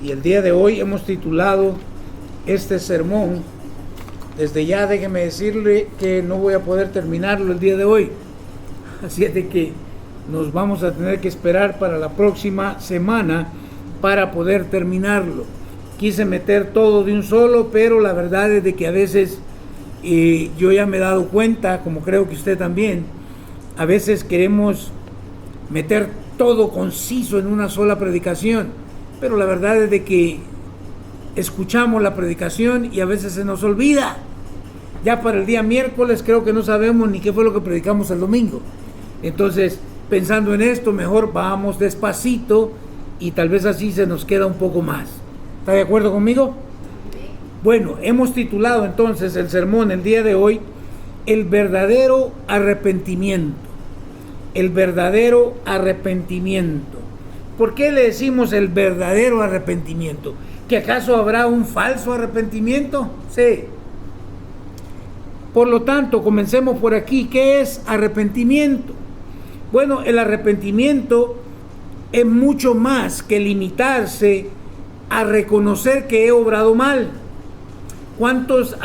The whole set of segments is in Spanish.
Y el día de hoy hemos titulado este sermón. Desde ya déjeme decirle que no voy a poder terminarlo el día de hoy. Así es de que nos vamos a tener que esperar para la próxima semana para poder terminarlo. Quise meter todo de un solo, pero la verdad es de que a veces yo ya me he dado cuenta, como creo que usted también, a veces queremos meter todo conciso en una sola predicación, pero la verdad es de que escuchamos la predicación y a veces se nos olvida. Ya para el día miércoles creo que no sabemos ni qué fue lo que predicamos el domingo. Entonces, pensando en esto, mejor vamos despacito y tal vez así se nos queda un poco más. ¿Está de acuerdo conmigo? Bueno, hemos titulado entonces el sermón el día de hoy, el verdadero arrepentimiento. El verdadero arrepentimiento. ¿Por qué le decimos el verdadero arrepentimiento? ¿Que acaso habrá un falso arrepentimiento? Sí. Por lo tanto, comencemos por aquí. ¿Qué es arrepentimiento? Bueno, el arrepentimiento es mucho más que limitarse a reconocer que he obrado mal. ¿Cuántos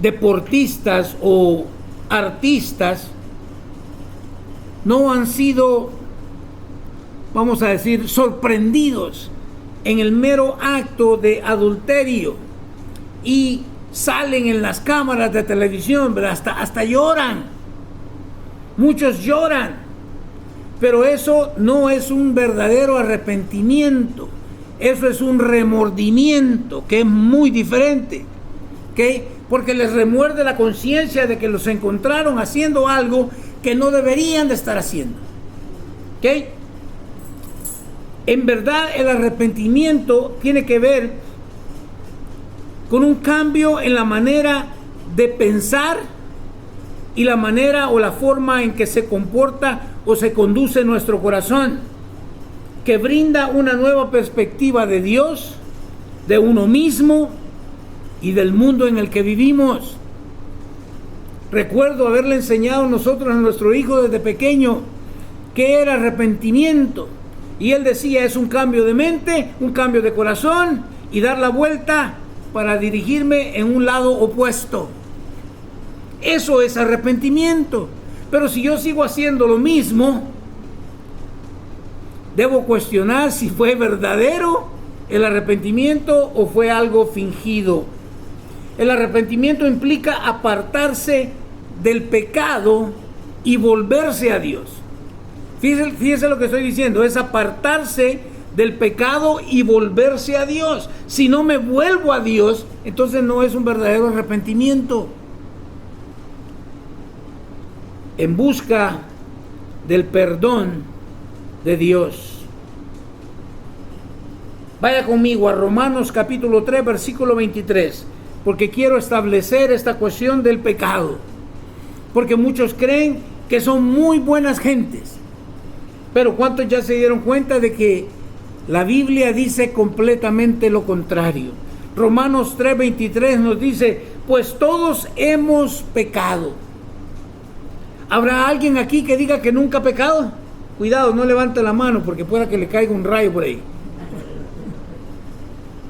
deportistas o artistas no han sido, vamos a decir, sorprendidos en el mero acto de adulterio y salen en las cámaras de televisión, ¿verdad? Hasta lloran? Muchos lloran, pero eso no es un verdadero arrepentimiento. Eso es un remordimiento, que es muy diferente, ¿okay? Porque les remuerde la conciencia de que los encontraron haciendo algo que no deberían de estar haciendo, ¿okay? En verdad, el arrepentimiento tiene que ver con un cambio en la manera de pensar y la manera o la forma en que se comporta o se conduce nuestro corazón, que brinda una nueva perspectiva de Dios, de uno mismo y del mundo en el que vivimos. Recuerdo haberle enseñado nosotros a nuestro hijo desde pequeño qué era arrepentimiento, y él decía: es un cambio de mente, un cambio de corazón y dar la vuelta para dirigirme en un lado opuesto. Eso es arrepentimiento. Pero si yo sigo haciendo lo mismo, debo cuestionar si fue verdadero el arrepentimiento o fue algo fingido. El arrepentimiento implica apartarse del pecado y volverse a Dios. Fíjese lo que estoy diciendo, es apartarse del pecado y volverse a Dios. Si no me vuelvo a Dios, entonces no es un verdadero arrepentimiento. En busca del perdón de Dios. Vaya conmigo a Romanos capítulo 3, versículo 23, porque quiero establecer esta cuestión del pecado. Porque muchos creen que son muy buenas gentes, pero ¿cuántos ya se dieron cuenta de que la Biblia dice completamente lo contrario? Romanos 3, 23 nos dice: pues todos hemos pecado. ¿Habrá alguien aquí que diga que nunca ha pecado? Cuidado, no levante la mano porque pueda que le caiga un rayo por ahí.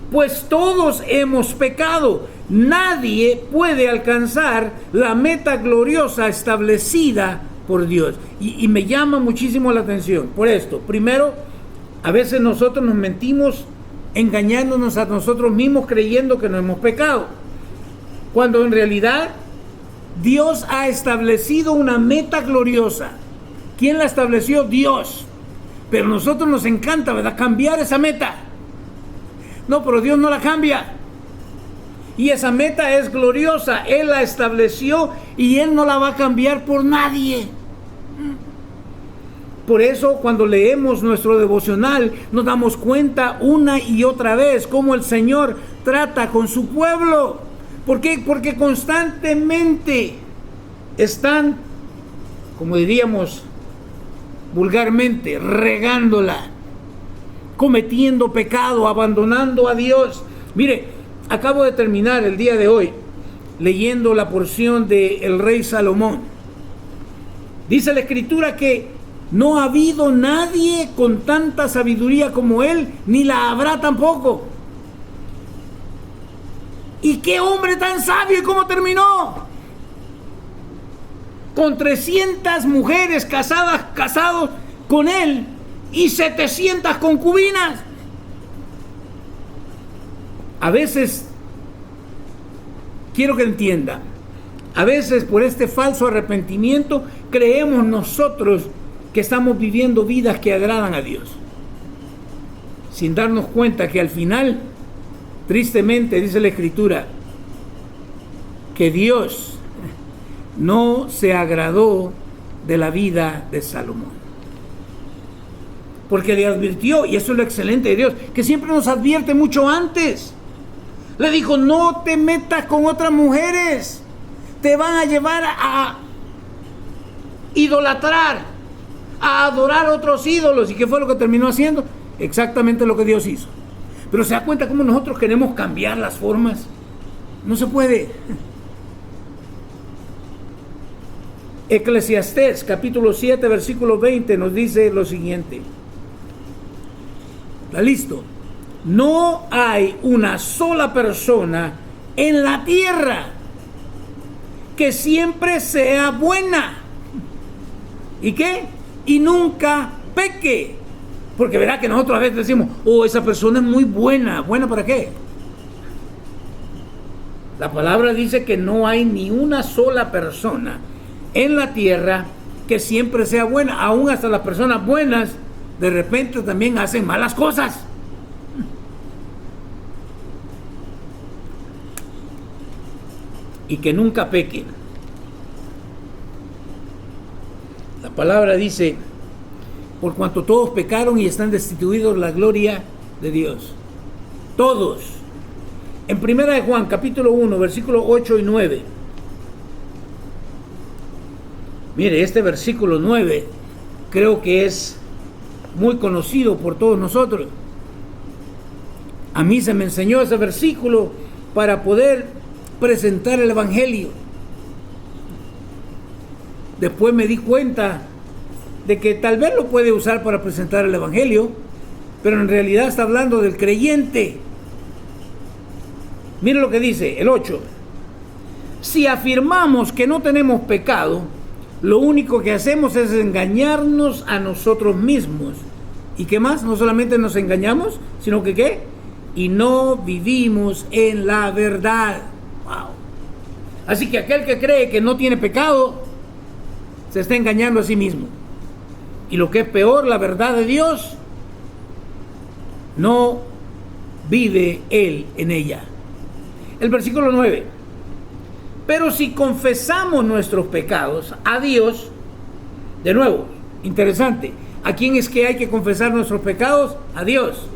Pues todos hemos pecado. Nadie puede alcanzar la meta gloriosa establecida por Dios. Y me llama muchísimo la atención por esto. Primero, a veces nosotros nos mentimos engañándonos a nosotros mismos creyendo que no hemos pecado, cuando en realidad Dios ha establecido una meta gloriosa. ¿Quién la estableció? Dios. Pero a nosotros nos encanta, ¿verdad?, cambiar esa meta. No, pero Dios no la cambia. Y esa meta es gloriosa. Él la estableció y Él no la va a cambiar por nadie. Por eso, cuando leemos nuestro devocional, nos damos cuenta una y otra vez cómo el Señor trata con su pueblo. ¿Por qué? Porque constantemente están, como diríamos vulgarmente, regándola, cometiendo pecado, abandonando a Dios. Mire, acabo de terminar el día de hoy leyendo la porción del rey Salomón. Dice la Escritura que No ha habido nadie con tanta sabiduría como él, ni la habrá tampoco. ¿Y qué hombre tan sabio? ¿Y cómo terminó? Con 300 mujeres casados con él y 700 concubinas. A veces, quiero que entiendan, a veces por este falso arrepentimiento creemos nosotros que estamos viviendo vidas que agradan a Dios, sin darnos cuenta que al final, tristemente, dice la Escritura, que Dios no se agradó de la vida de Salomón. Porque le advirtió, y eso es lo excelente de Dios, que siempre nos advierte mucho antes. Le dijo, no te metas con otras mujeres, te van a llevar a idolatrar, a adorar otros ídolos. ¿Y qué fue lo que terminó haciendo? Exactamente lo que Dios hizo. Pero se da cuenta cómo nosotros queremos cambiar las formas. No se puede. Eclesiastés capítulo 7 versículo 20 nos dice lo siguiente. ¿Está listo? No hay una sola persona en la tierra que siempre sea buena. ¿Y qué? Y nunca peque. Porque verá que nosotros a veces decimos, oh, esa persona es muy buena. ¿Buena para qué? La palabra dice que no hay ni una sola persona en la tierra que siempre sea buena. Aún hasta las personas buenas de repente también hacen malas cosas. Y que nunca pequen. La palabra dice, por cuanto todos pecaron y están destituidos de la gloria de Dios. Todos. En 1 de Juan, capítulo 1, versículos 8 y 9. Mire, este versículo 9 creo que es muy conocido por todos nosotros. A mí se me enseñó ese versículo para poder presentar el Evangelio. Después me di cuenta de que tal vez lo puede usar para presentar el Evangelio, pero en realidad está hablando del creyente. Mire lo que dice el 8. Si afirmamos que no tenemos pecado, lo único que hacemos es engañarnos a nosotros mismos. ¿Y qué más? No solamente nos engañamos, sino que ¿qué? Y no vivimos en la verdad. Wow. Así que aquel que cree que no tiene pecado, se está engañando a sí mismo. Y lo que es peor, la verdad de Dios, no vive él en ella. El versículo 9. Pero si confesamos nuestros pecados a Dios, de nuevo, interesante, ¿a quién es que hay que confesar nuestros pecados? A Dios.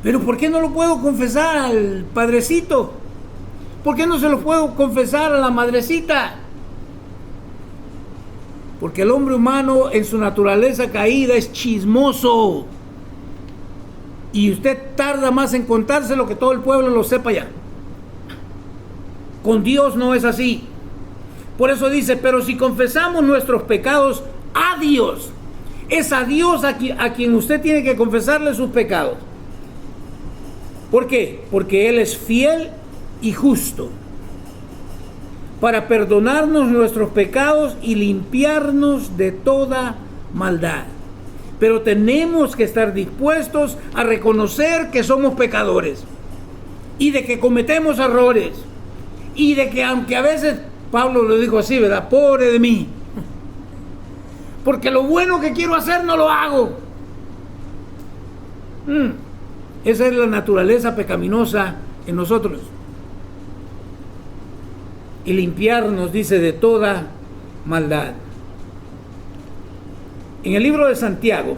Pero ¿por qué no lo puedo confesar al padrecito? ¿Por qué no se lo puedo confesar a la madrecita? Porque el hombre humano en su naturaleza caída es chismoso. Y usted tarda más en contárselo que todo el pueblo lo sepa ya. Con Dios no es así. Por eso dice, pero si confesamos nuestros pecados a Dios, es a Dios a quien usted tiene que confesarle sus pecados. ¿Por qué? Porque Él es fiel y justo para perdonarnos nuestros pecados y limpiarnos de toda maldad. Pero tenemos que estar dispuestos a reconocer que somos pecadores y de que cometemos errores y de que aunque a veces, Pablo lo dijo así, ¿verdad? Pobre de mí, porque lo bueno que quiero hacer no lo hago. Esa es la naturaleza pecaminosa en nosotros. Y limpiarnos, dice, de toda maldad. En el libro de Santiago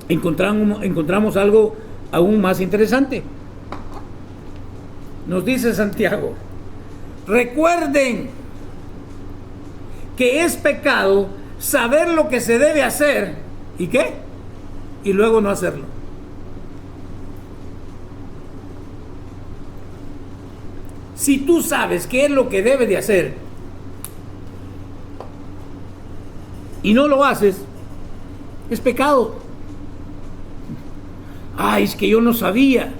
encontramos algo aún más interesante. Nos dice Santiago, recuerden que es pecado saber lo que se debe hacer, ¿y qué? Y luego no hacerlo. Si tú sabes qué es lo que debes de hacer y no lo haces, es pecado. Ay, es que yo no sabía.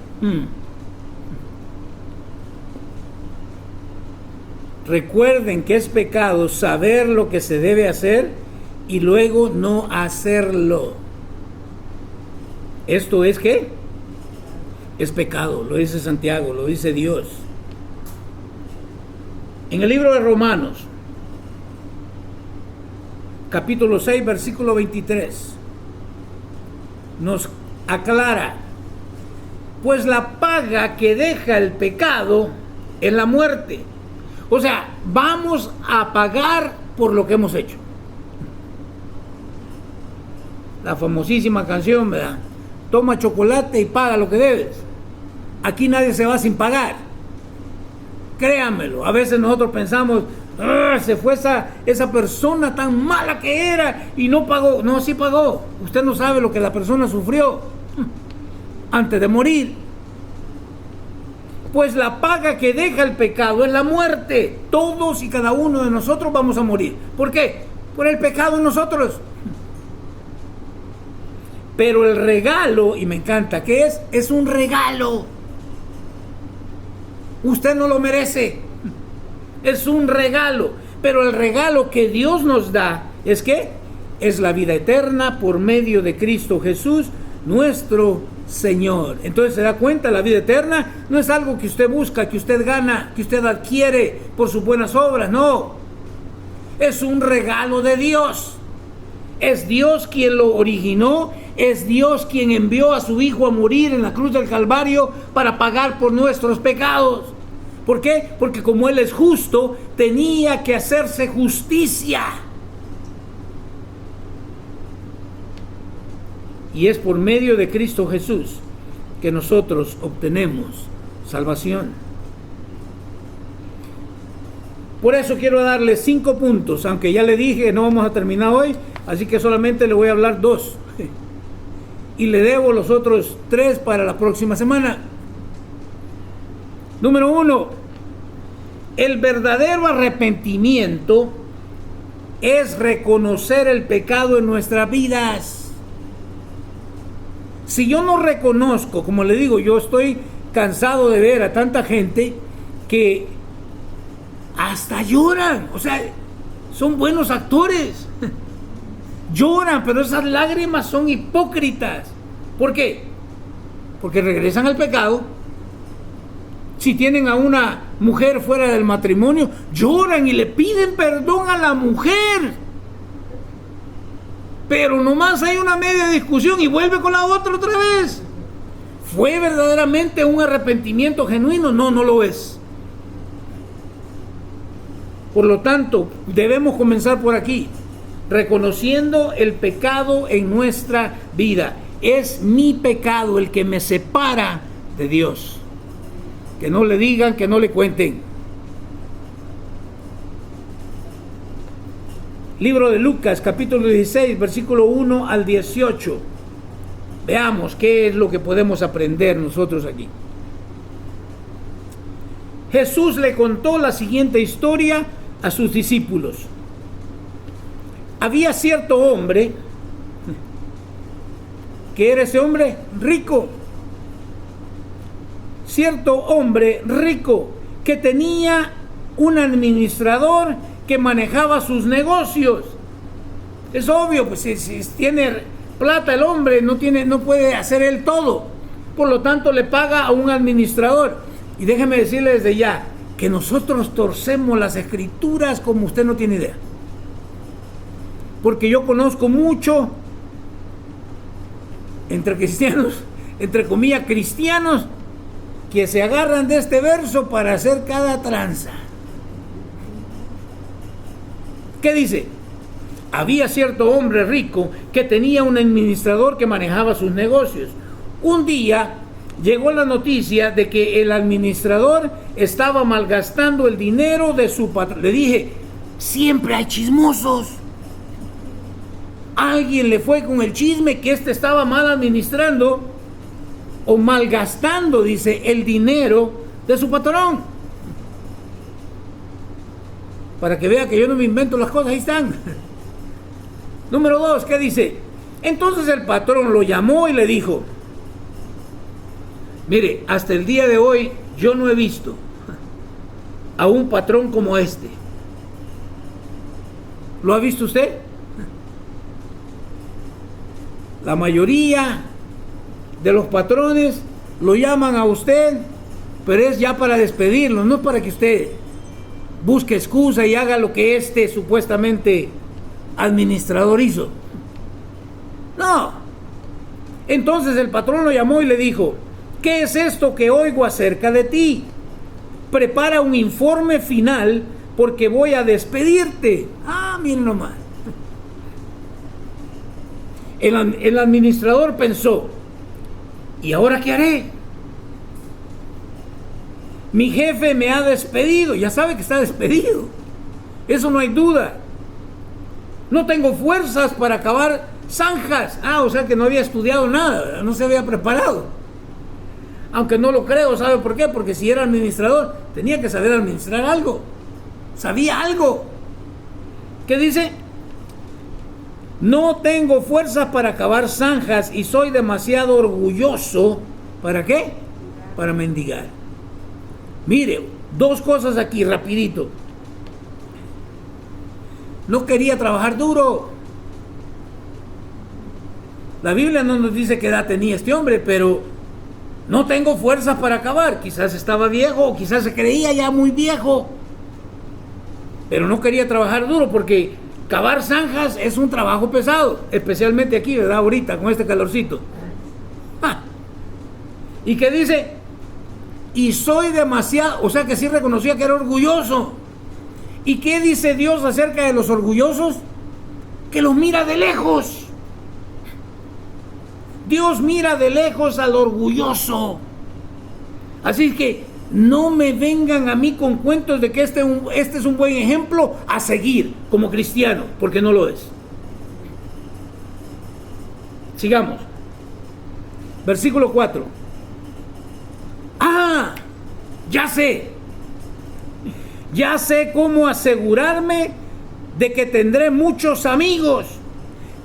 Recuerden que es pecado saber lo que se debe hacer y luego no hacerlo. ¿Esto es qué? Es pecado, lo dice Santiago, lo dice Dios. En el libro de Romanos, capítulo 6, versículo 23, nos aclara: pues la paga que deja el pecado es la muerte. O sea, vamos a pagar por lo que hemos hecho. La famosísima canción, ¿verdad? Toma chocolate y paga lo que debes. Aquí nadie se va sin pagar. Créanmelo, a veces nosotros pensamos, se fue esa persona tan mala que era y no pagó. No, sí pagó. Usted no sabe lo que la persona sufrió antes de morir. Pues la paga que deja el pecado es la muerte. Todos y cada uno de nosotros vamos a morir. ¿Por qué? Por el pecado en nosotros. Pero el regalo, y me encanta, ¿qué es? Es un regalo. Usted no lo merece. Es un regalo. Pero el regalo que Dios nos da es ¿qué? Es la vida eterna por medio de Cristo Jesús, nuestro Señor. Entonces se da cuenta, la vida eterna no es algo que usted busca, que usted gana, que usted adquiere por sus buenas obras. No. Es un regalo de Dios. Es Dios quien lo originó. Es Dios quien envió a su Hijo a morir en la cruz del Calvario para pagar por nuestros pecados. ¿Por qué? Porque como Él es justo, tenía que hacerse justicia. Y es por medio de Cristo Jesús que nosotros obtenemos salvación. Por eso quiero darle 5 puntos, aunque ya le dije que no vamos a terminar hoy, así que solamente le voy a hablar 2. Y le debo los otros 3 para la próxima semana. Número 1, el verdadero arrepentimiento es reconocer el pecado en nuestras vidas. Si yo no reconozco, como le digo, yo estoy cansado de ver a tanta gente que hasta lloran, o sea, son buenos actores. Lloran, pero esas lágrimas son hipócritas. ¿Por qué? Porque regresan al pecado. Si tienen a una mujer fuera del matrimonio, lloran y le piden perdón a la mujer. Pero nomás hay una media discusión y vuelve con la otra vez. ¿Fue verdaderamente un arrepentimiento genuino? No, no lo es. Por lo tanto, debemos comenzar por aquí, reconociendo el pecado en nuestra vida. Es mi pecado el que me separa de Dios. Que no le digan, que no le cuenten. Libro de Lucas, capítulo 16, versículo 1 al 18. Veamos qué es lo que podemos aprender nosotros aquí. Jesús le contó la siguiente historia a sus discípulos. Había cierto hombre, que era ese hombre rico, cierto hombre rico que tenía un administrador que manejaba sus negocios. Es obvio, pues si tiene plata el hombre, no puede hacer él todo, por lo tanto le paga a un administrador. Y déjeme decirle desde ya que nosotros torcemos las escrituras como usted no tiene idea, porque yo conozco mucho entre cristianos, entre comillas cristianos, que se agarran de este verso para hacer cada tranza. ¿Qué dice? Había cierto hombre rico que tenía un administrador que manejaba sus negocios. Un día llegó la noticia de que el administrador estaba malgastando el dinero de su patrón. Le dije, siempre hay chismosos. Alguien le fue con el chisme que estaba mal administrando o malgastando, dice, el dinero de su patrón. Para que vea que yo no me invento las cosas, ahí están. Número 2, ¿qué dice? Entonces el patrón lo llamó y le dijo: mire, hasta el día de hoy yo no he visto a un patrón como este. ¿Lo ha visto usted? La mayoría de los patrones lo llaman a usted, pero es ya para despedirlo, no para que usted busque excusa y haga lo que este supuestamente administrador hizo. No. Entonces el patrón lo llamó y le dijo: ¿qué es esto que oigo acerca de ti? Prepara un informe final porque voy a despedirte. Ah, miren nomás. El administrador pensó: ¿y ahora qué haré? Mi jefe me ha despedido. Ya sabe que está despedido. Eso no hay duda. No tengo fuerzas para acabar zanjas. O sea que no había estudiado nada, no se había preparado. Aunque no lo creo, ¿sabe por qué? Porque si era administrador, tenía que saber administrar algo. Sabía algo. ¿Qué dice? No tengo fuerzas para acabar zanjas y soy demasiado orgulloso. ¿Para qué? Para mendigar. Mire, dos cosas aquí, rapidito. No quería trabajar duro. La Biblia no nos dice qué edad tenía este hombre, pero no tengo fuerzas para acabar. Quizás estaba viejo, o quizás se creía ya muy viejo, pero no quería trabajar duro, porque cavar zanjas es un trabajo pesado, especialmente aquí, ¿verdad? Ahorita, con este calorcito. ¿Y qué dice? Y soy demasiado, o sea que sí reconocía que era orgulloso. ¿Y qué dice Dios acerca de los orgullosos? Que los mira de lejos. Dios mira de lejos al orgulloso. Así que no me vengan a mí con cuentos de que este es un buen ejemplo a seguir como cristiano, porque no lo es. Sigamos. Versículo 4. Ya sé cómo asegurarme de que tendré muchos amigos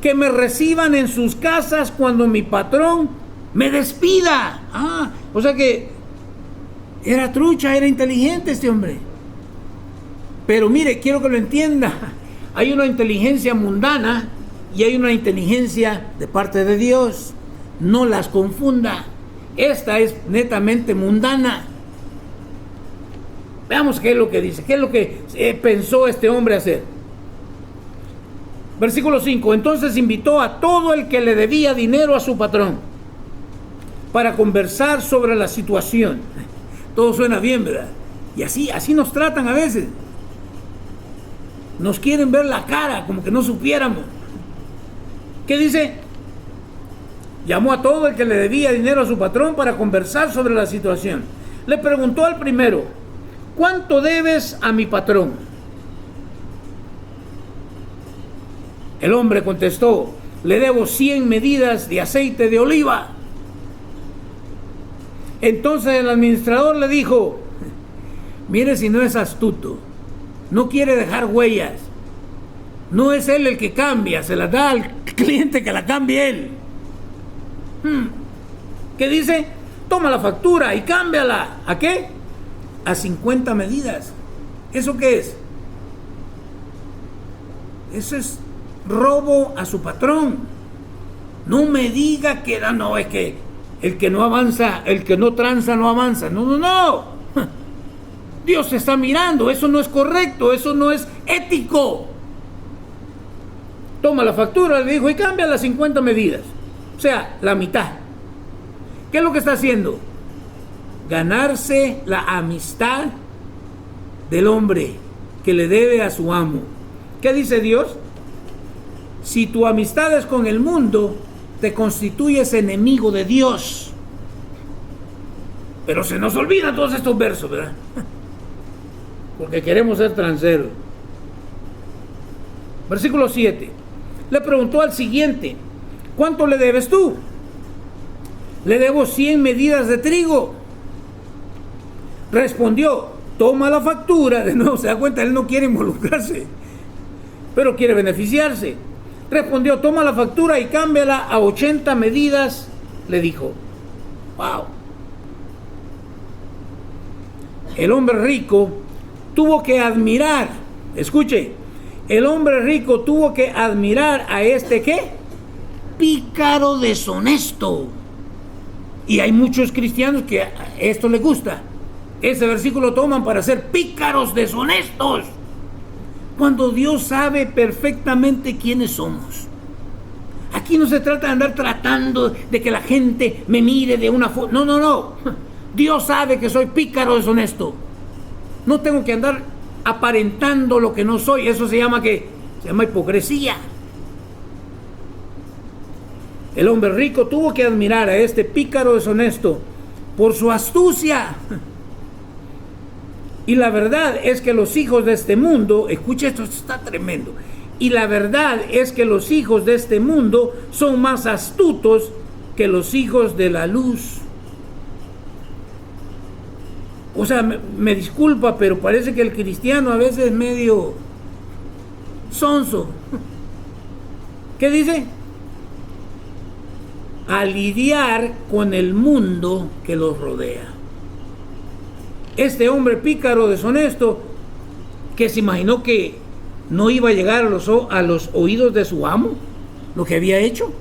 que me reciban en sus casas cuando mi patrón me despida. O sea que era trucha, era inteligente este hombre. Pero mire, quiero que lo entienda. Hay una inteligencia mundana y hay una inteligencia de parte de Dios. No las confunda. Esta es netamente mundana. Veamos qué es lo que dice, qué es lo que pensó este hombre hacer. Versículo 5. Entonces invitó a todo el que le debía dinero a su patrón para conversar sobre la situación. Todo suena bien, ¿verdad? Y así nos tratan a veces. Nos quieren ver la cara, como que no supiéramos. ¿Qué dice? Llamó a todo el que le debía dinero a su patrón para conversar sobre la situación. Le preguntó al primero: ¿cuánto debes a mi patrón? El hombre contestó: le debo 100 medidas de aceite de oliva. Entonces el administrador le dijo: mire si no es astuto, no quiere dejar huellas, no es él el que cambia, se las da al cliente que la cambie él. ¿Qué dice? Toma la factura y cámbiala. ¿A qué? A 50 medidas. ¿Eso qué es? Eso es robo a su patrón. No me diga que no, es que el que no avanza, el que no tranza no avanza. No. Dios te está mirando, eso no es correcto, eso no es ético. Toma la factura, le dijo, y cambia las 50 medidas. O sea, la mitad. ¿Qué es lo que está haciendo? Ganarse la amistad del hombre que le debe a su amo. ¿Qué dice Dios? Si tu amistad es con el mundo, te constituyes enemigo de Dios. Pero se nos olvidan todos estos versos, ¿verdad? Porque queremos ser transeros. Versículo 7. Le preguntó al siguiente: ¿cuánto le debes tú? Le debo 100 medidas de trigo. Respondió: toma la factura. De nuevo se da cuenta, él no quiere involucrarse, pero quiere beneficiarse. Respondió: toma la factura y cámbiala a 80 medidas, le dijo. Wow. El hombre rico tuvo que admirar, escuche, el hombre rico tuvo que admirar a este ¿qué? Pícaro deshonesto. Y hay muchos cristianos que a esto les gusta. Ese versículo toman para ser pícaros deshonestos, cuando Dios sabe perfectamente quiénes somos. Aquí no se trata de andar tratando de que la gente me mire de una forma. No, no, no. Dios sabe que soy pícaro deshonesto. No tengo que andar aparentando lo que no soy. Eso se llama hipocresía. El hombre rico tuvo que admirar a este pícaro deshonesto por su astucia. Y la verdad es que los hijos de este mundo, escucha esto, está tremendo. Y la verdad es que los hijos de este mundo son más astutos que los hijos de la luz. O sea, me disculpa, pero parece que el cristiano a veces es medio sonso. ¿Qué dice? A lidiar con el mundo que los rodea. Este hombre pícaro, deshonesto, que se imaginó que no iba a llegar a los oídos de su amo, lo que había hecho.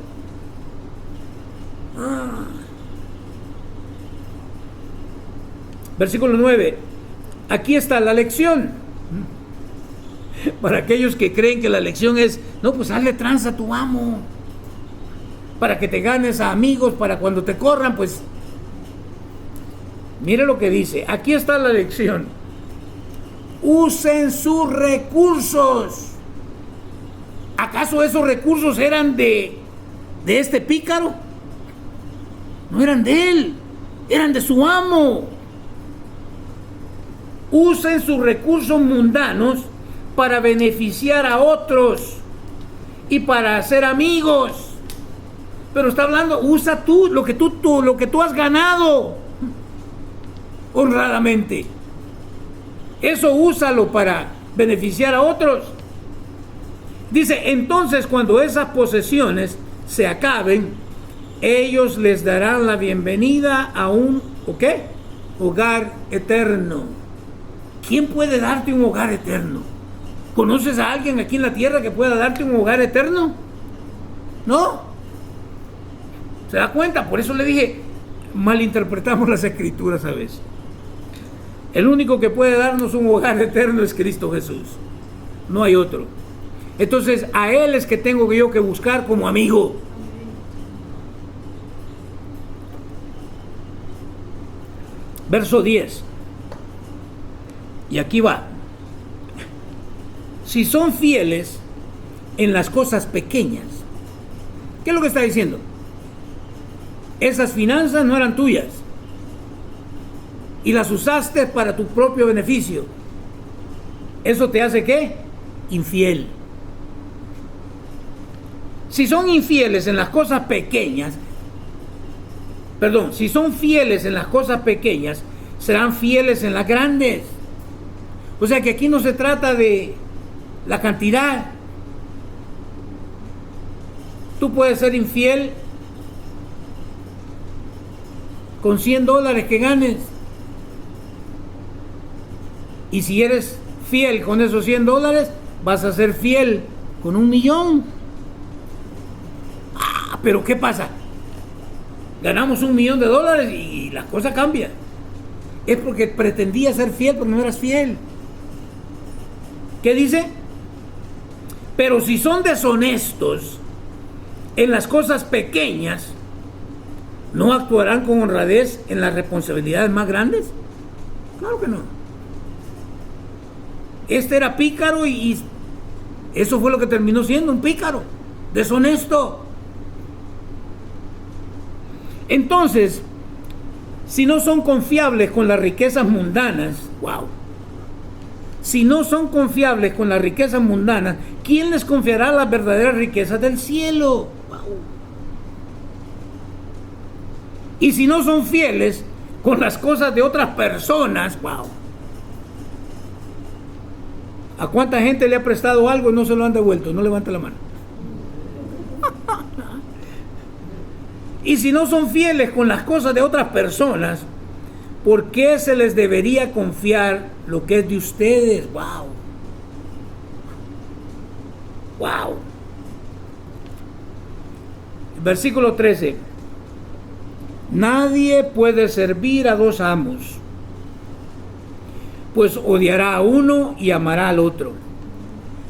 Versículo 9. Aquí está la lección. Para aquellos que creen que la lección es, no, pues hazle tranza a tu amo, para que te ganes a amigos, para cuando te corran, pues... Mire lo que dice, aquí está la lección. Usen sus recursos. ¿Acaso esos recursos eran de este pícaro? No eran de él, eran de su amo. Usen sus recursos mundanos para beneficiar a otros y para hacer amigos. Pero está hablando, usa tú lo que tú has ganado honradamente. Eso úsalo para beneficiar a otros. Dice, entonces cuando esas posesiones se acaben, ellos les darán la bienvenida a un ¿qué? Hogar eterno. ¿Quién puede darte un hogar eterno? ¿Conoces a alguien aquí en la tierra que pueda darte un hogar eterno? ¿No? ¿Se da cuenta? Por eso le dije, malinterpretamos las escrituras a veces. El único que puede darnos un hogar eterno es Cristo Jesús. No hay otro. Entonces a Él es que tengo yo que buscar como amigo. Verso 10. Y aquí va. Si son fieles en las cosas pequeñas. ¿Qué es lo que está diciendo? Esas finanzas no eran tuyas y las usaste para tu propio beneficio. ¿Eso te hace qué? Infiel. Si son infieles en las cosas pequeñas, si son fieles en las cosas pequeñas, serán fieles en las grandes. O sea que aquí no se trata de la cantidad. Tú puedes ser infiel con $100 que ganes. Y si eres fiel con esos $100, vas a ser fiel con 1,000,000. Pero ¿qué pasa? Ganamos $1,000,000 y la cosa cambia. Es porque pretendías ser fiel, pero no eras fiel. ¿Qué dice? Pero si son deshonestos en las cosas pequeñas, ¿no actuarán con honradez en las responsabilidades más grandes? Claro que no. Este era pícaro y eso fue lo que terminó siendo, un pícaro, deshonesto. Entonces, si no son confiables con las riquezas mundanas, wow. Si no son confiables con las riquezas mundanas, ¿quién les confiará las verdaderas riquezas del cielo? Wow. Y si no son fieles con las cosas de otras personas, wow. ¿A cuánta gente le ha prestado algo y no se lo han devuelto? No levante la mano. Y si no son fieles con las cosas de otras personas, ¿por qué se les debería confiar lo que es de ustedes? ¡Wow! ¡Wow! Versículo 13. Nadie puede servir a dos amos, pues odiará a uno y amará al otro.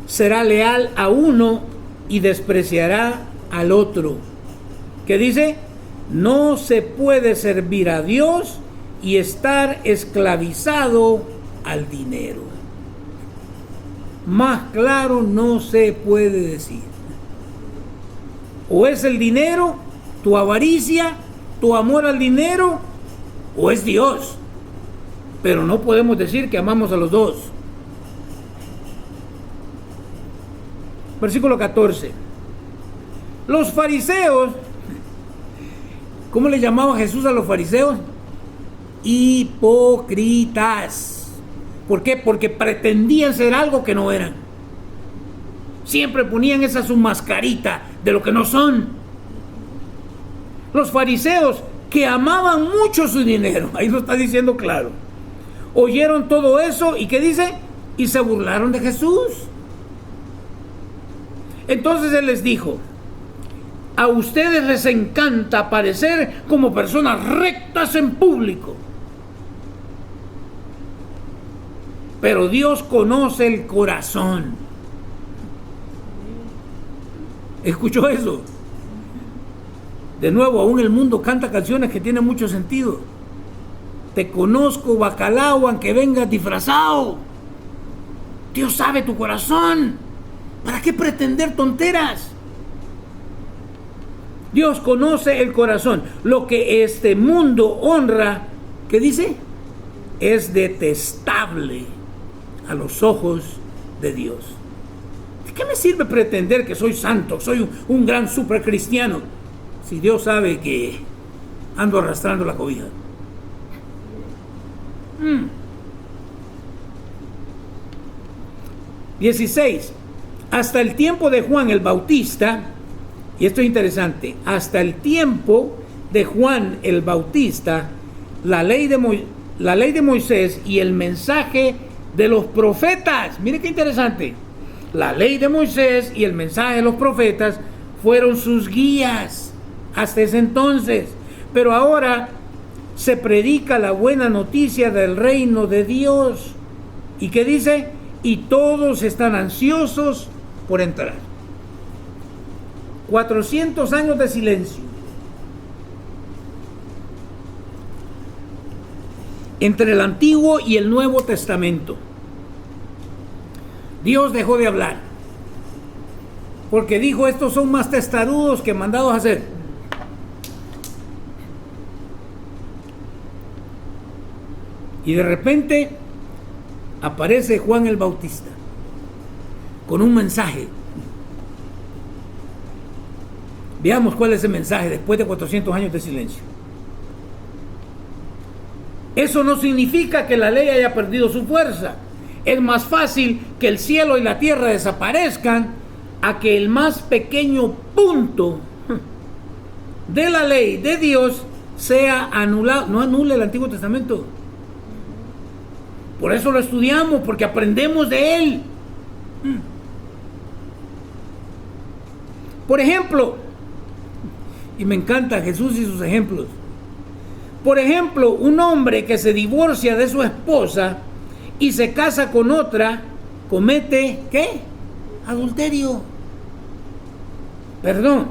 Será leal a uno y despreciará al otro. ¿Qué dice? No se puede servir a Dios y estar esclavizado al dinero. Más claro no se puede decir. O es el dinero, tu avaricia, tu amor al dinero, o es Dios. Pero no podemos decir que amamos a los dos. Versículo 14. Los fariseos, ¿cómo le llamaba Jesús a los fariseos? Hipócritas. ¿Por qué? Porque pretendían ser algo que no eran. Siempre ponían esa su mascarita de lo que no son. Los fariseos que amaban mucho su dinero, ahí lo está diciendo claro, oyeron todo eso y ¿qué dice? Y se burlaron de Jesús. Entonces él les dijo: a ustedes les encanta parecer como personas rectas en público, pero Dios conoce el corazón. ¿Escuchó eso? De nuevo, aún el mundo canta canciones que tienen mucho sentido. Te conozco, bacalao, aunque vengas disfrazado. Dios sabe tu corazón. ¿Para qué pretender tonteras? Dios conoce el corazón. Lo que este mundo honra, ¿qué dice? Es detestable a los ojos de Dios. ¿De qué me sirve pretender que soy santo, soy un gran supercristiano, si Dios sabe que ando arrastrando la cobija? 16. Hasta el tiempo de Juan el Bautista, y esto es interesante, hasta el tiempo de Juan el Bautista, la ley de Moisés y el mensaje de los profetas, mire qué interesante, la ley de Moisés y el mensaje de los profetas fueron sus guías hasta ese entonces, pero ahora se predica la buena noticia del reino de Dios. ¿Y qué dice? Y todos están ansiosos por entrar. 400 años de silencio entre el Antiguo y el Nuevo Testamento. Dios dejó de hablar porque dijo: estos son más testarudos que mandados a hacer. Y de repente aparece Juan el Bautista con un mensaje. Veamos cuál es el mensaje después de 400 años de silencio. Eso no significa que la ley haya perdido su fuerza. Es más fácil que el cielo y la tierra desaparezcan a que el más pequeño punto de la ley de Dios sea anulado. No anule el Antiguo Testamento. Por eso lo estudiamos, porque aprendemos de él. Por ejemplo, y me encanta Jesús y sus ejemplos. Por ejemplo, un hombre que se divorcia de su esposa y se casa con otra, comete, ¿qué? Adulterio. Perdón.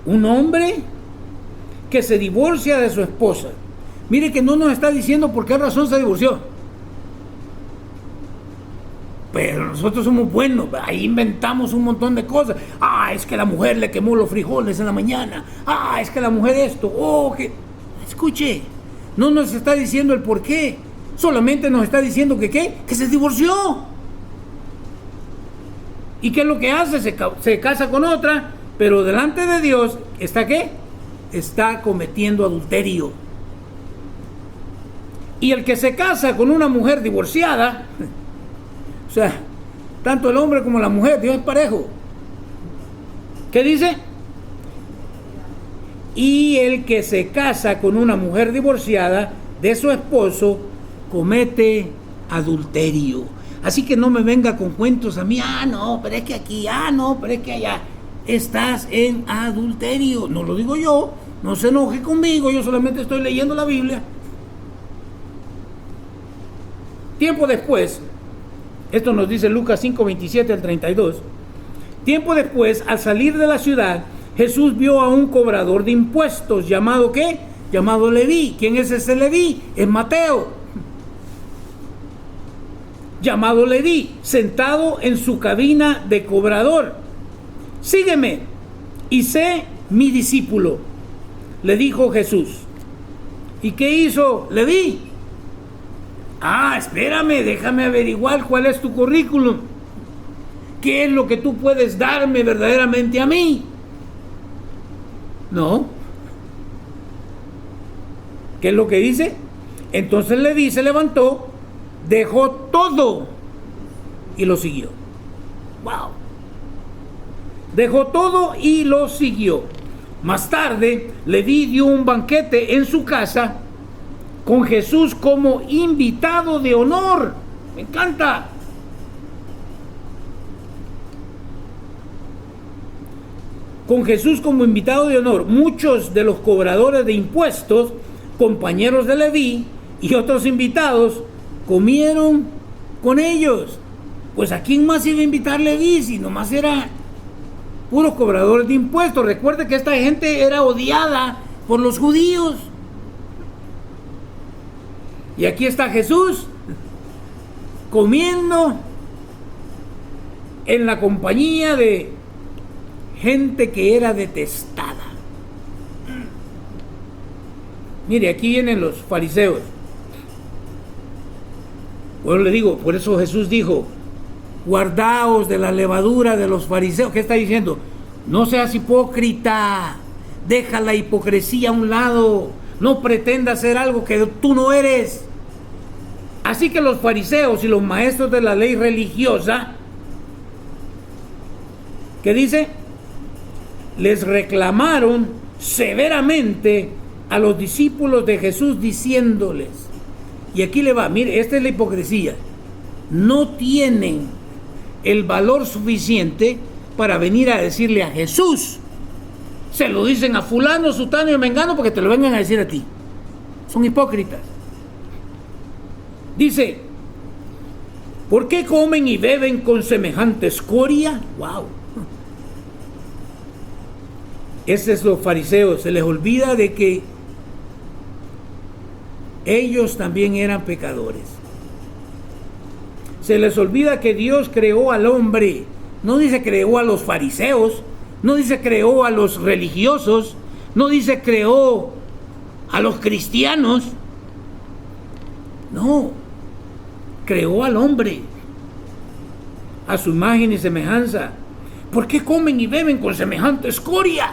Un hombre que se divorcia de su esposa. Mire que no nos está diciendo por qué razón se divorció. Pero nosotros somos buenos, ahí inventamos un montón de cosas. Es que la mujer le quemó los frijoles en la mañana. Es que la mujer esto. Que... Escuche, no nos está diciendo el por qué. Solamente nos está diciendo que ¿qué? Que se divorció. ¿Y qué es lo que hace? Se casa con otra, pero delante de Dios está ¿qué? Está cometiendo adulterio. Y el que se casa con una mujer divorciada, o sea, tanto el hombre como la mujer, Dios es parejo. ¿Qué dice? y el que se casa con una mujer divorciada de su esposo comete adulterio. Así que no me venga con cuentos a mí, no, pero es que aquí, no, pero es que allá. Estás en adulterio. No lo digo yo, no se enoje conmigo, yo solamente estoy leyendo la Biblia. Tiempo después, esto nos dice Lucas 5, 27 al 32. Tiempo después, al salir de la ciudad, Jesús vio a un cobrador de impuestos llamado ¿qué? Llamado Leví. ¿Quién es ese Leví? Es Mateo. Llamado Leví, sentado en su cabina de cobrador. Sígueme y sé mi discípulo, le dijo Jesús. ¿Y qué hizo Leví? Espérame, déjame averiguar cuál es tu currículum. ¿Qué es lo que tú puedes darme verdaderamente a mí? No. ¿Qué es lo que dice? Entonces Leví se levantó, dejó todo y lo siguió. ¡Wow! Dejó todo y lo siguió. Más tarde, Leví dio un banquete en su casa con Jesús como invitado de honor. Me encanta. Con Jesús como invitado de honor. Muchos de los cobradores de impuestos, compañeros de Leví y otros invitados, comieron con ellos. Pues ¿a quién más iba a invitar Leví si nomás era puros cobradores de impuestos? Recuerde que esta gente era odiada por los judíos. Y aquí está Jesús comiendo en la compañía de gente que era detestada. Mire, aquí vienen los fariseos. Bueno, le digo, por eso Jesús dijo, guardaos de la levadura de los fariseos. ¿Qué está diciendo? No seas hipócrita, deja la hipocresía a un lado, no pretendas ser algo que tú no eres. Así que los fariseos y los maestros de la ley religiosa, ¿qué dice? Les reclamaron severamente a los discípulos de Jesús diciéndoles, y aquí le va, mire, esta es la hipocresía, no tienen el valor suficiente para venir a decirle a Jesús, se lo dicen a fulano, sutano y mengano porque te lo vengan a decir a ti. Son hipócritas. Dice, ¿por qué comen y beben con semejante escoria? ¡Wow! Esos es los fariseos, se les olvida de que ellos también eran pecadores. Se les olvida que Dios creó al hombre. No dice creó a los fariseos, no dice creó a los religiosos, no dice creó a los cristianos. No, creó al hombre a su imagen y semejanza. ¿Por qué comen y beben con semejante escoria?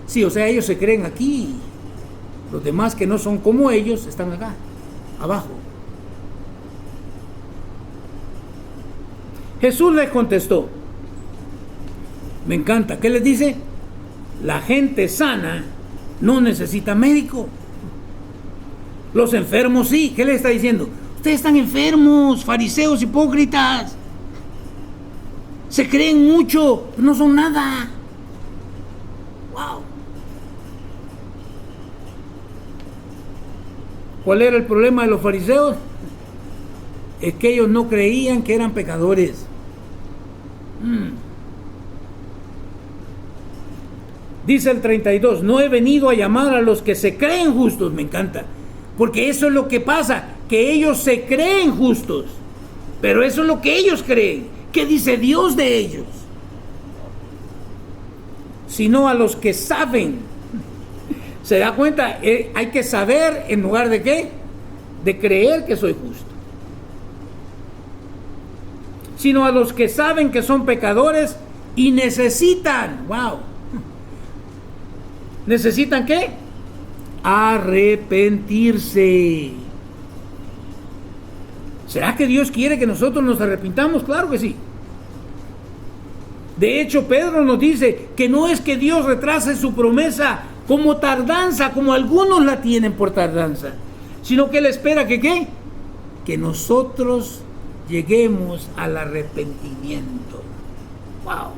Sí, o sea, ellos se creen aquí. Los demás que no son como ellos están acá, abajo. Jesús les contestó. Me encanta. ¿Qué les dice? La gente sana no necesita médico. Los enfermos sí. ¿Qué les está diciendo? Ustedes están enfermos, fariseos hipócritas. Se creen mucho, pero no son nada. Wow. ¿Cuál era el problema de los fariseos? Es que ellos no creían que eran pecadores. Dice el 32, no he venido a llamar a los que se creen justos. Me encanta, porque eso es lo que pasa, que ellos se creen justos, pero eso es lo que ellos creen. ¿Qué dice Dios de ellos? Sino a los que saben. ¿Se da cuenta? Hay que saber en lugar de ¿qué? De creer que soy justo. Sino a los que saben que son pecadores y necesitan, wow. ¿Necesitan qué? Arrepentirse. ¿Será que Dios quiere que nosotros nos arrepintamos? Claro que sí. De hecho, Pedro nos dice que no es que Dios retrase su promesa como tardanza, como algunos la tienen por tardanza, sino que Él espera que ¿qué? Que nosotros lleguemos al arrepentimiento. ¡Wow!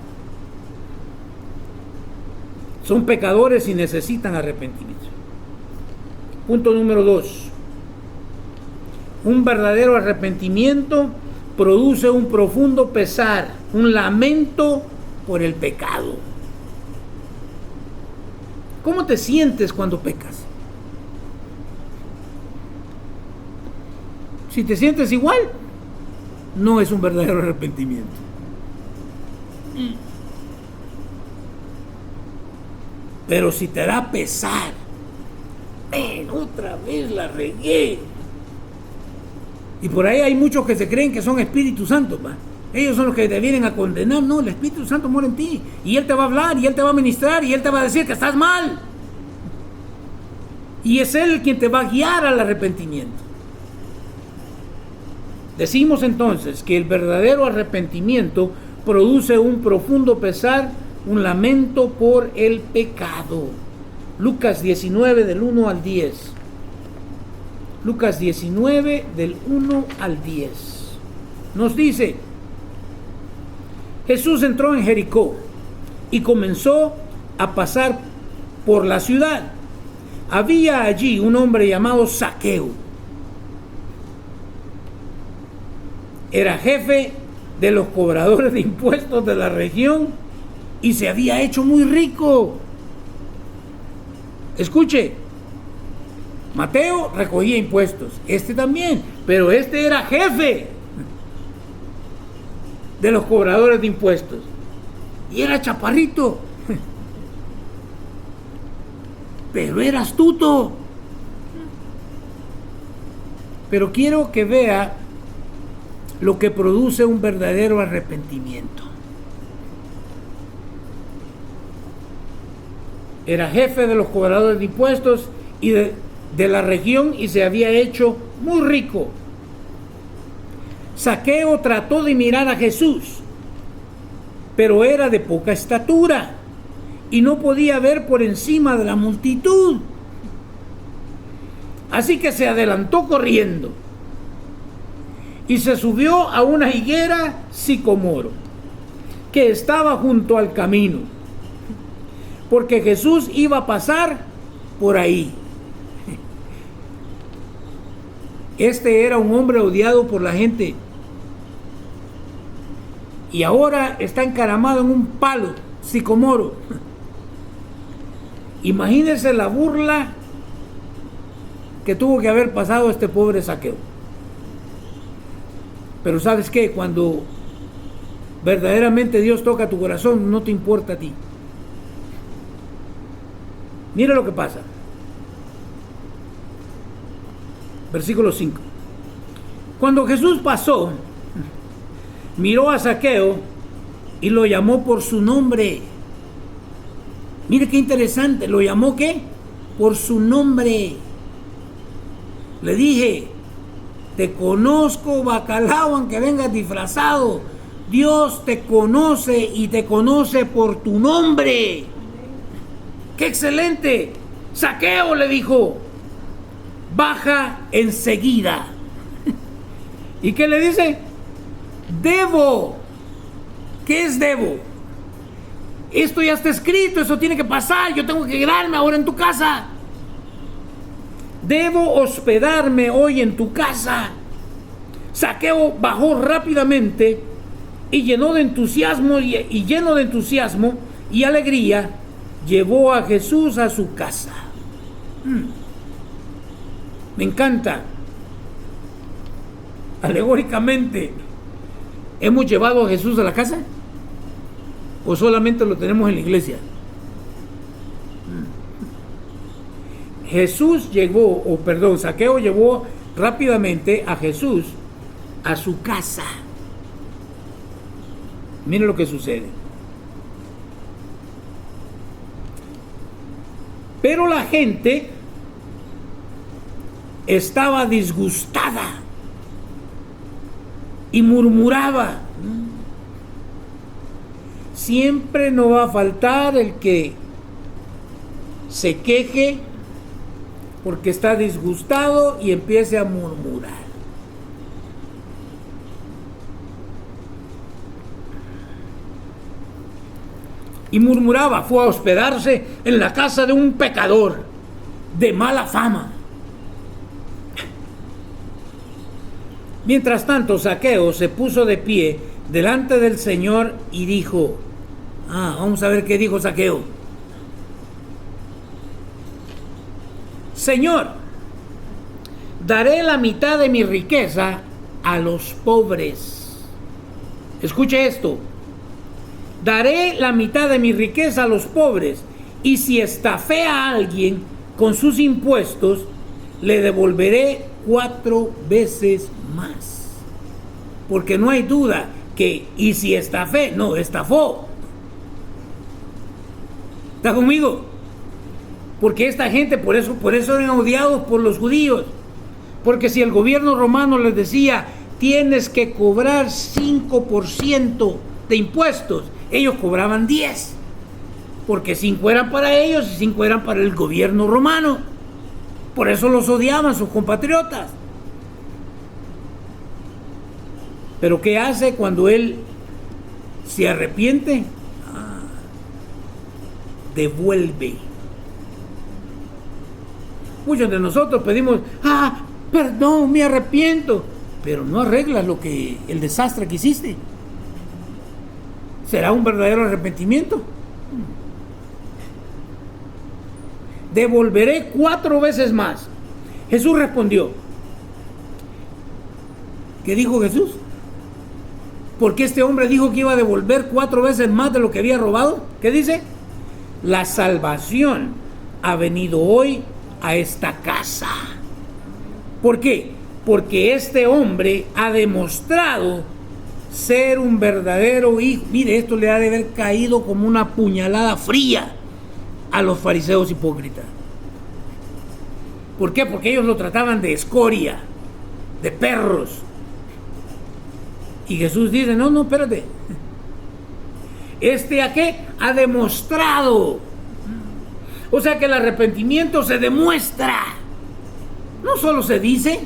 Son pecadores y necesitan arrepentimiento. Punto número 2. Un verdadero arrepentimiento produce un profundo pesar, un lamento por el pecado. ¿Cómo te sientes cuando pecas? Si te sientes igual, no es un verdadero arrepentimiento. Pero si te da pesar, otra vez la regué. Y por ahí hay muchos que se creen que son Espíritu Santo, ¿va? Ellos son los que te vienen a condenar. No, el Espíritu Santo mora en ti. Y Él te va a hablar, y Él te va a ministrar, y Él te va a decir que estás mal. Y es Él quien te va a guiar al arrepentimiento. Decimos entonces que el verdadero arrepentimiento produce un profundo pesar, un lamento por el pecado. Lucas 19 del 1 al 10. Lucas 19 del 1 al 10. Nos dice: Jesús entró en Jericó y comenzó a pasar por la ciudad. Había allí un hombre llamado Zaqueo. Era jefe de los cobradores de impuestos de la región y se había hecho muy rico. Escuche, Mateo recogía impuestos, este también, pero este era jefe de los cobradores de impuestos y era chaparrito, pero era astuto. Pero quiero que vea lo que produce un verdadero arrepentimiento. Era jefe de los cobradores de impuestos y de la región y se había hecho muy rico. Zaqueo trató de mirar a Jesús, pero era de poca estatura y no podía ver por encima de la multitud. Así que se adelantó corriendo y se subió a una higuera sicomoro que estaba junto al camino, porque Jesús iba a pasar por ahí. Este era un hombre odiado por la gente y ahora está encaramado en un palo sicomoro. Imagínense la burla que tuvo que haber pasado este pobre Zaqueo. Pero ¿sabes qué? Cuando verdaderamente Dios toca tu corazón, no te importa a ti. Mira lo que pasa. Versículo 5. Cuando Jesús pasó, miró a Zaqueo y lo llamó por su nombre. Mire qué interesante, ¿lo llamó qué? Por su nombre. Le dije: te conozco, bacalao, aunque vengas disfrazado. Dios te conoce y te conoce por tu nombre. ¡Qué excelente! Zaqueo, le dijo, baja enseguida. ¿Y qué le dice? Debo. ¿Qué es debo? Esto ya está escrito, eso tiene que pasar, yo tengo que quedarme ahora en tu casa. Debo hospedarme hoy en tu casa. Zaqueo bajó rápidamente y lleno de entusiasmo y alegría, llevó a Jesús a su casa. Me encanta. Alegóricamente, ¿hemos llevado a Jesús a la casa? ¿O solamente lo tenemos en la iglesia? Zaqueo llevó rápidamente a Jesús a su casa. Miren lo que sucede. Pero la gente estaba disgustada y murmuraba. Siempre no va a faltar el que se queje porque está disgustado y empiece a murmurar. Y murmuraba, fue a hospedarse en la casa de un pecador de mala fama. Mientras tanto, Zaqueo se puso de pie delante del Señor y dijo, vamos a ver qué dijo Zaqueo. Señor, daré la mitad de mi riqueza a los pobres. Escuche esto. Daré la mitad de mi riqueza a los pobres, y si estafé a alguien con sus impuestos, le devolveré 4 veces más. Porque no hay duda que, y si estafé, no, estafó. ¿Está conmigo? Porque esta gente, por eso eran odiados por los judíos. Porque si el gobierno romano les decía, tienes que cobrar 5% de impuestos, ellos cobraban 10, porque 5 eran para ellos y 5 eran para el gobierno romano. Por eso los odiaban sus compatriotas. Pero ¿qué hace cuando él se arrepiente? Devuelve. Muchos de nosotros pedimos, perdón, me arrepiento, pero no arreglas el desastre que hiciste. ¿Será un verdadero arrepentimiento? Devolveré 4 veces más. Jesús respondió. ¿Qué dijo Jesús? Porque este hombre dijo que iba a devolver 4 veces más de lo que había robado. ¿Qué dice? La salvación ha venido hoy a esta casa. ¿Por qué? Porque este hombre ha demostrado ser un verdadero hijo. Mire, esto le ha de haber caído como una puñalada fría a los fariseos hipócritas. ¿Por qué? Porque ellos lo trataban de escoria, de perros. Y Jesús dice, no, espérate. ¿A qué? Ha demostrado. O sea que el arrepentimiento se demuestra. No solo se dice.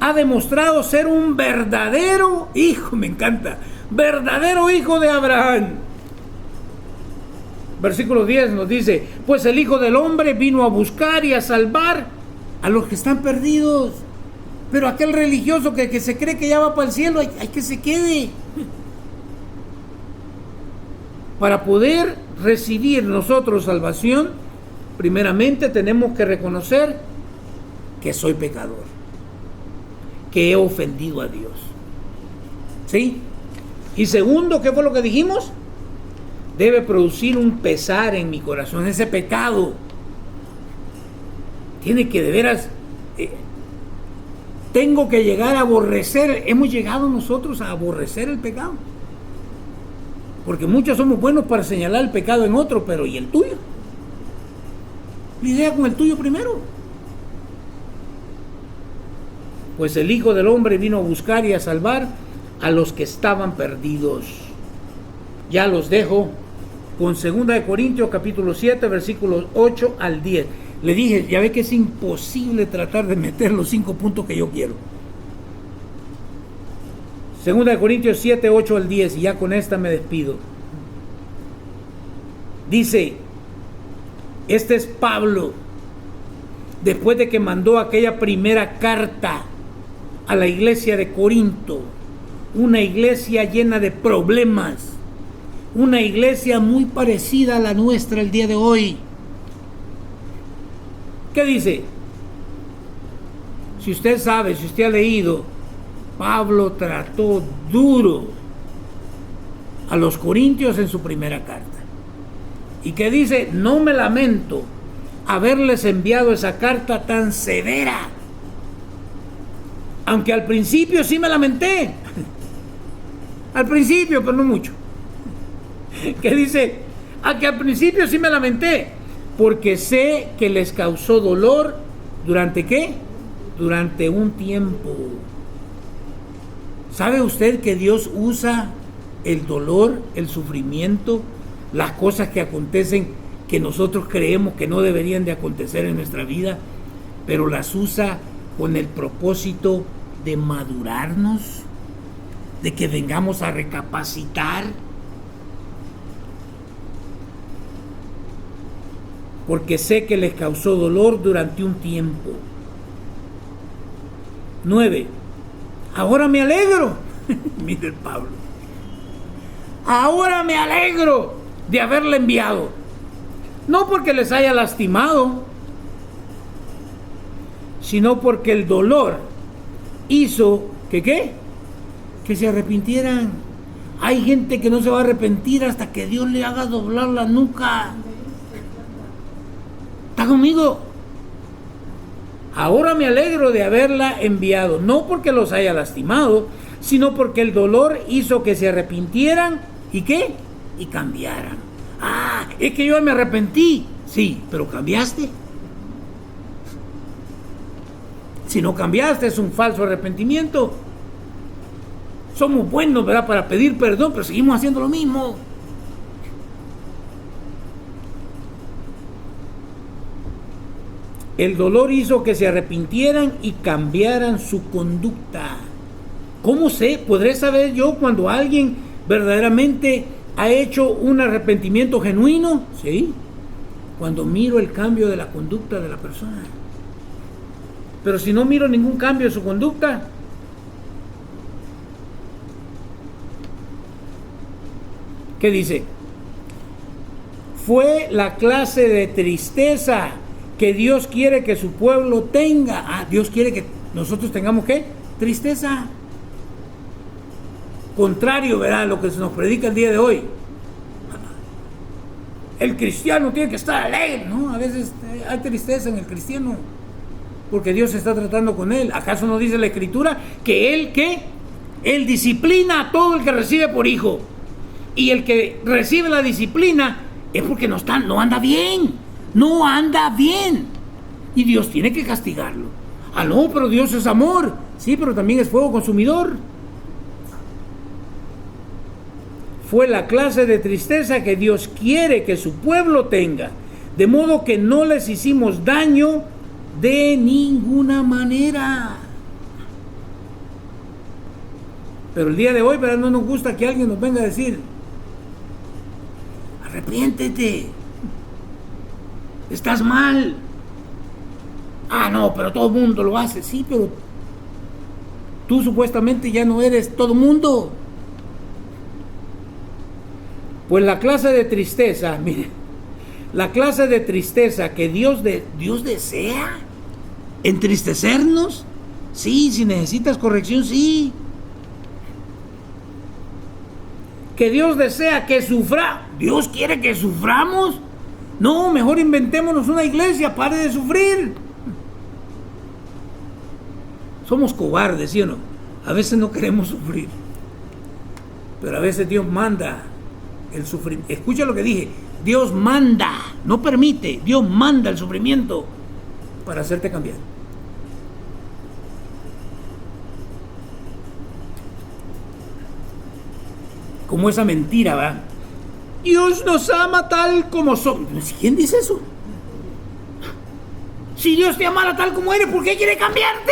Ha demostrado ser un verdadero hijo, me encanta, verdadero hijo de Abraham. Versículo 10 nos dice, pues el Hijo del Hombre vino a buscar y a salvar a los que están perdidos. Pero aquel religioso que se cree que ya va para el cielo, hay que se quede. Para poder recibir nosotros salvación, primeramente tenemos que reconocer que soy pecador, que he ofendido a Dios. ¿Sí? Y segundo, ¿qué fue lo que dijimos? Debe producir un pesar en mi corazón, ese pecado. Tiene que de veras, tengo que llegar a aborrecer. Hemos llegado nosotros a aborrecer el pecado. Porque muchos somos buenos para señalar el pecado en otro, pero ¿y el tuyo? Lidia con el tuyo primero. Pues el Hijo del Hombre vino a buscar y a salvar a los que estaban perdidos. Ya los dejo con 2 Corintios capítulo 7, versículos 8 al 10. Le dije, ya ve que es imposible tratar de meter los 5 puntos que yo quiero. 2 Corintios 7, 8 al 10, y ya con esta me despido. Dice, este es Pablo, después de que mandó aquella primera carta a la iglesia de Corinto, una iglesia llena de problemas, una iglesia muy parecida a la nuestra el día de hoy. ¿Qué dice? Si usted sabe, si usted ha leído, Pablo trató duro a los corintios en su primera carta. ¿Y qué dice? No me lamento haberles enviado esa carta tan severa, aunque al principio sí me lamenté. Al principio, pero no mucho. ¿Qué dice? Que al principio sí me lamenté, porque sé que les causó dolor. ¿Durante qué? Durante un tiempo. ¿Sabe usted que Dios usa el dolor, el sufrimiento, las cosas que acontecen que nosotros creemos que no deberían de acontecer en nuestra vida, pero las usa con el propósito de madurarnos, de que vengamos a recapacitar. Porque sé que les causó dolor durante un tiempo. 9. Ahora me alegro. Mire el Pablo. Ahora me alegro de haberle enviado. No porque les haya lastimado, sino porque el dolor hizo que ¿qué? Que se arrepintieran. Hay gente que no se va a arrepentir hasta que Dios le haga doblar la nuca. ¿Está conmigo? Ahora me alegro de haberla enviado, no porque los haya lastimado, sino porque el dolor hizo que se arrepintieran y ¿qué? Y cambiaran. Ah, es que yo me arrepentí. Sí, pero ¿cambiaste? Si no cambiaste, es un falso arrepentimiento. Somos buenos, ¿verdad?, para pedir perdón, pero seguimos haciendo lo mismo. El dolor hizo que se arrepintieran y cambiaran su conducta. ¿Cómo sé? ¿Podré saber yo cuando alguien verdaderamente ha hecho un arrepentimiento genuino? Sí, cuando miro el cambio de la conducta de la persona. Pero si no miro ningún cambio en su conducta, ¿qué dice? Fue la clase de tristeza que Dios quiere que su pueblo tenga. Ah, Dios quiere que nosotros tengamos ¿qué? Tristeza. Contrario, ¿verdad?, a lo que se nos predica el día de hoy. El cristiano tiene que estar alegre, ¿no? A veces hay tristeza en el cristiano porque Dios está tratando con él. ¿Acaso no dice la Escritura que él ¿qué? Él disciplina a todo el que recibe por hijo? Y el que recibe la disciplina es porque no anda bien. No anda bien. Y Dios tiene que castigarlo. Ah, no, pero Dios es amor. Sí, pero también es fuego consumidor. Fue la clase de tristeza que Dios quiere que su pueblo tenga. De modo que no les hicimos daño de ninguna manera. Pero el día de hoy, ¿verdad?, no nos gusta que alguien nos venga a decir: arrepiéntete, estás mal. Ah, no, pero todo el mundo lo hace. Sí, pero tú supuestamente ya no eres todo el mundo. Pues la clase de tristeza, mire, la clase de tristeza que Dios desea, entristecernos. Sí, si necesitas corrección, sí. Que Dios desea que sufra. Dios quiere que suframos. No, mejor inventémonos una iglesia, pare de sufrir. Somos cobardes, ¿sí o no? A veces no queremos sufrir, pero a veces Dios manda el sufrimiento. Escucha lo que dije: Dios manda, no permite. Dios manda el sufrimiento para hacerte cambiar. Como esa mentira, ¿va? Dios nos ama tal como somos. ¿Quién dice eso? Si Dios te amara tal como eres, ¿por qué quiere cambiarte?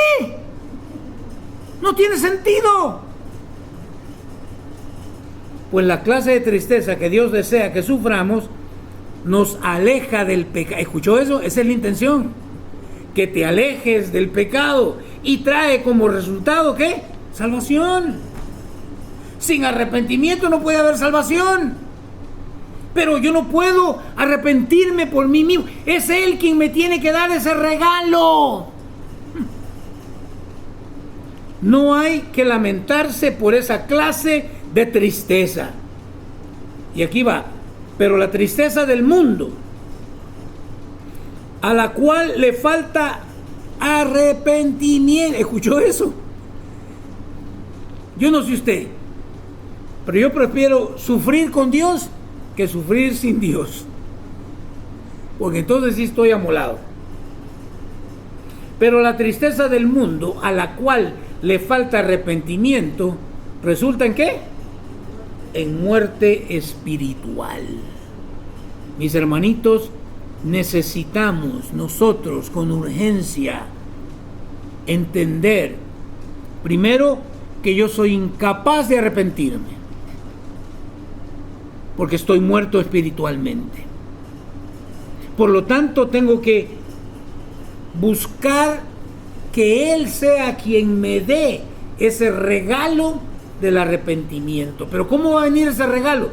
No tiene sentido. Pues la clase de tristeza que Dios desea que suframos nos aleja del pecado. ¿Escuchó eso? Esa es la intención. Que te alejes del pecado y trae como resultado ¿qué? Salvación. Sin arrepentimiento no puede haber salvación. Pero yo no puedo arrepentirme por mí mismo. Es Él quien me tiene que dar ese regalo. No hay que lamentarse por esa clase de tristeza. Y aquí va. Pero la tristeza del mundo, a la cual le falta arrepentimiento. ¿Escuchó eso? Yo no sé usted, pero yo prefiero sufrir con Dios que sufrir sin Dios, porque entonces sí estoy amolado. Pero la tristeza del mundo, a la cual le falta arrepentimiento, resulta ¿en qué? En muerte espiritual. Mis hermanitos, necesitamos nosotros con urgencia entender, primero, que yo soy incapaz de arrepentirme, porque estoy muerto espiritualmente. Por lo tanto, tengo que buscar que Él sea quien me dé ese regalo del arrepentimiento. Pero ¿cómo va a venir ese regalo?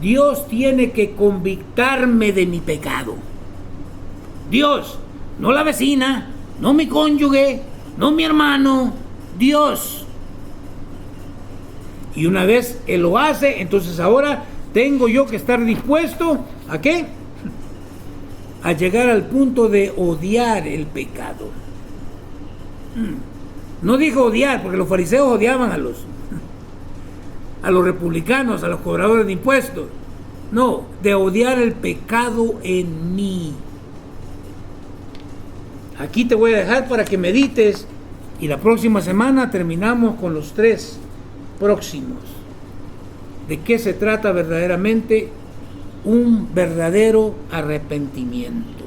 Dios tiene que convictarme de mi pecado. Dios, no la vecina, no mi cónyuge, no mi hermano, Dios. Y una vez Él lo hace, entonces ahora tengo yo que estar dispuesto ¿a qué? A llegar al punto de odiar el pecado. No dijo odiar, porque los fariseos odiaban a los republicanos, a los cobradores de impuestos. No, de odiar el pecado en mí. Aquí te voy a dejar para que medites y la próxima semana terminamos con los 3 próximos. ¿De qué se trata verdaderamente un verdadero arrepentimiento?